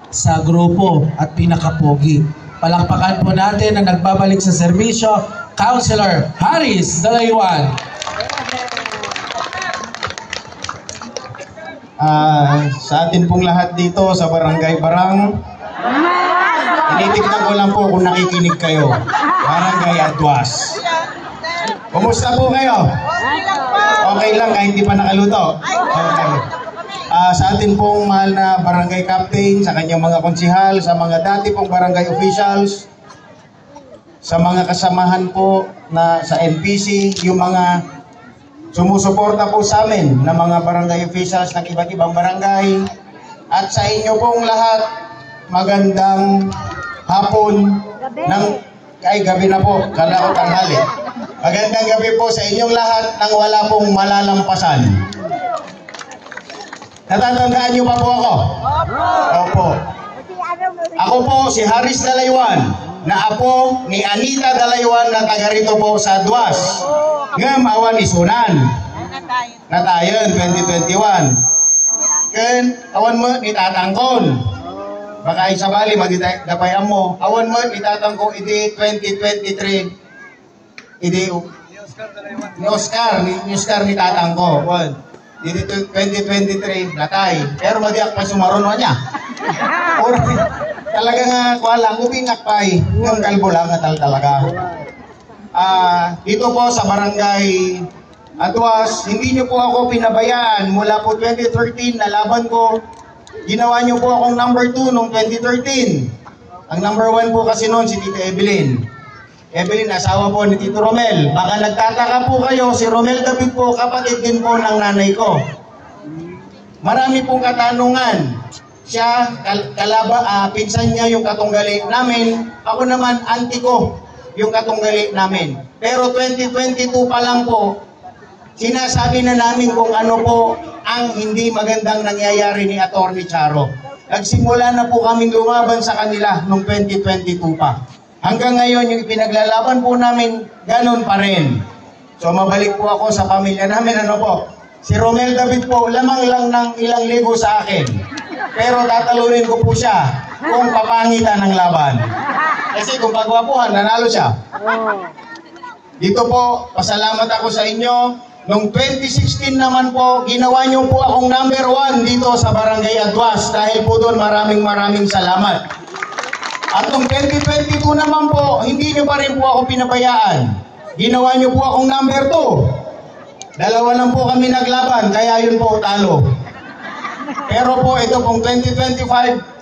sa grupo at pinakapogi. Palakpakan po natin ang nagbabalik sa serbisyo, Councilor Haris Dalaywan. Sa atin pong lahat dito sa Barangay Barang, tinitignan ko lang po kung nakikinig kayo. Barangay Adwas. Kumusta po kayo? Okay lang kahit hindi pa nakaluto. Okay. Sa atin pong mahal na barangay captain, sa kanyang mga konsihal, sa mga dati pong barangay officials, sa mga kasamahan po na sa NPC, yung mga sumusuporta po sa amin na mga barangay officials ng iba't ibang barangay, at sa inyo pong lahat, magandang hapon gabi na po, kala ko tanghali. Magandang gabi po sa inyong lahat nang wala pong malalampasan. Natatandaan niyo pa po ako? Opo. Ako po si Haris Dalaywan, na apo ni Anita Dalaywan na taga rito po sa Adwas. Ngam awan isunan. Natayon 2021. Ken awan mo ni tatangkon. Baka isabali magdapayan mo. Awan mo ni tatangko idi 2023. Idi ni Oscar ni tatangko. Dito 2023 natay. Pero madiak pa sumaron niya. Talaga nga kuala ubingak pay ng kalbo lang talaga. Dito po sa Barangay Adwas, hindi niyo po ako pinabayaan mula po 2013 na laban ko. Ginawa niyo po akong number 2 noong 2013. Ang number 1 po kasi noon si Tita Evelyn. Evelyn, asawa po ni Tito Romel. Baka nagtataka po kayo, si Romel David po, kapatid din po ng nanay ko. Marami pong katanungan. Siya, pinsan niya yung katunggali namin. Ako naman, auntie ko yung katunggali namin. Pero 2022 pa lang po, sinasabi na namin kung ano po ang hindi magandang nangyayari ni Atty. Charo. Nagsimula na po kami lumaban sa kanila noong 2022 pa. Hanggang ngayon, yung ipinaglalaban po namin, ganun pa rin. So, mabalik po ako sa pamilya namin. Ano po? Si Romel David po, lamang lang ng ilang libo sa akin. Pero tatalunin ko po siya kung papangitan ng laban. Kasi kung pagwapuhan, nanalo siya. Dito po, pasalamat ako sa inyo. Noong 2016 naman po, ginawa niyo po akong number 1 dito sa Barangay Adwas. Dahil po doon, maraming salamat. At noong 2022 naman po, hindi nyo pa rin po ako pinabayaan. Ginawa nyo po akong number 2. Dalawa lang po kami naglaban, kaya yun po talo. Pero po, ito pong 2025,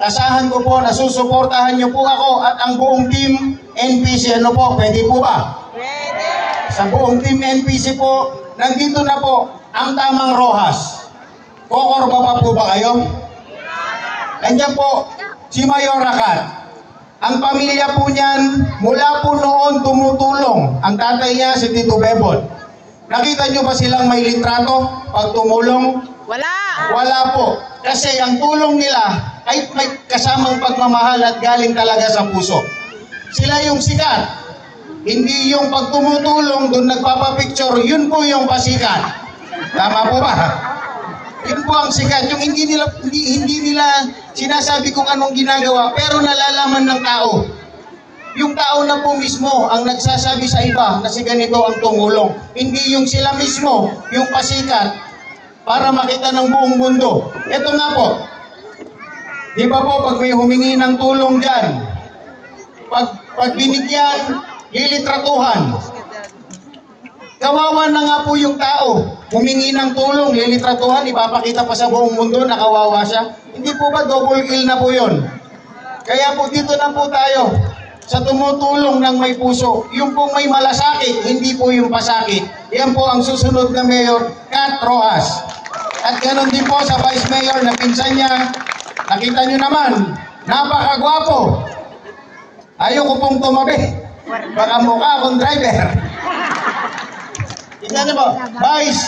asahan ko po, nasusuportahan nyo po ako at ang buong team NPC. Ano po, pwede po ba? Pwede! Sa buong team NPC po, nandito na po ang tamang Rojas. Kokorba pa po ba kayo? Nandiyan po, si Mayor Rakat. Ang pamilya po niyan, mula po noon tumutulong. Ang tatay niya, si Tito Bebot. Nakita niyo ba silang may litrato pag tumulong? Wala! Wala po. Kasi ang tulong nila ay may kasamang pagmamahal at galing talaga sa puso. Sila yung sikat. Hindi yung pag tumutulong, doon nagpapapicture, yun po yung pasikat. Tama po ba? Yun po ang sikat. Yung hindi nila sinasabi kung anong ginagawa, pero nalalaman ng tao. Yung tao na po mismo ang nagsasabi sa iba kasi ganito ang tumulong. Hindi yung sila mismo, yung pasikat, para makita ng buong mundo. Ito nga po. Di ba po, pag may humingi ng tulong dyan, pag binigyan, lilitratuhan. Kawawa na nga po yung tao. Humingi ng tulong, lilitratuhan, ipapakita pa sa buong mundo na kawawa siya. Hindi po ba double kill na po yun? Kaya po dito na po tayo sa tumutulong ng may puso. Yung pong may malasakit, hindi po yung pasakit. Yan po ang susunod na Mayor, Kat Rojas. At ganoon din po sa Vice Mayor na pinsan niya. Nakita nyo naman, napakagwapo. Ayoko pong tumabi. Baka mukha akong driver. Tingnan niyo po, Vice,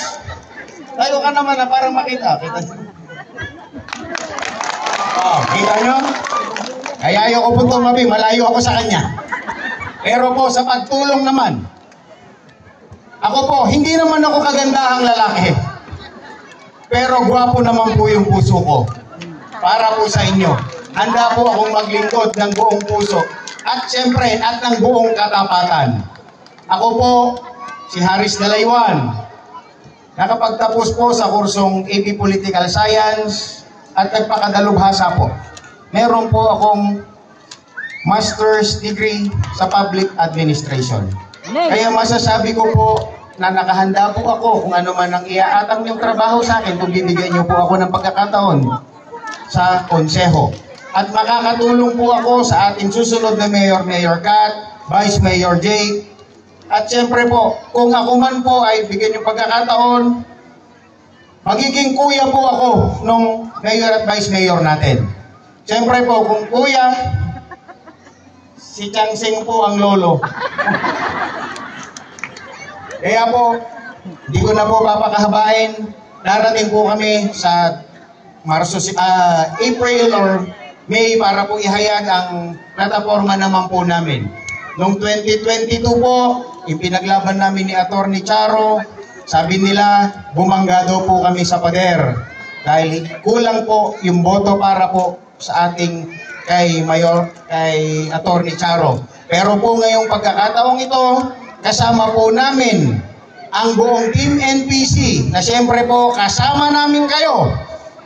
tayo ka naman na parang makita. Kita nyo? Kaya ayoko po tumabi, malayo ako sa kanya. Pero po, sa pagtulong naman, ako po, hindi naman ako kagandahang lalaki. Pero gwapo naman po yung puso ko. Para po sa inyo. handa po akong maglingkod ng buong puso at siyempre at ng buong katapatan. Ako po si Haris Dalaywan. Nakapagtapos po sa kursong AP Political Science at nagpakadalubhasa po. Meron po akong master's degree sa public administration. Kaya masasabi ko po na nakahanda po ako kung ano man ang iaatang yung trabaho sa akin kung bibigyan niyo po ako ng pagkakataon sa konseho. At makakatulong po ako sa ating susunod na Mayor, Mayor Kat, Vice Mayor Jake. At siyempre po, kung ako man po ay bigyan yung pagkakataon, magiging kuya po ako nung Mayor at Vice Mayor natin. Siyempre po, kung kuya, si Changsing po ang lolo. Kaya po, hindi ko na po papakahabain. Darating po kami sa April or May para po ihayag ang plataforma naman po namin. Noong 2022 po, ipinaglaban namin ni Atty. Charo. Sabi nila, bumangga daw po kami sa pader. Dahil kulang po yung boto para po sa ating kay Atty. Charo. Pero po ngayong pagkakataong ito, kasama po namin ang buong Team NPC na siyempre po kasama namin kayo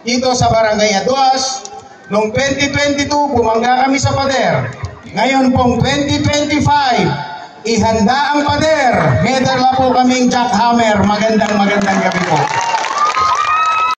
dito sa Barangay Aduas. Noong 2022, bumangga kami sa pader. Ngayon pong 2025, ihanda ang pader. May dala po kaming jackhammer. Magandang gabi po.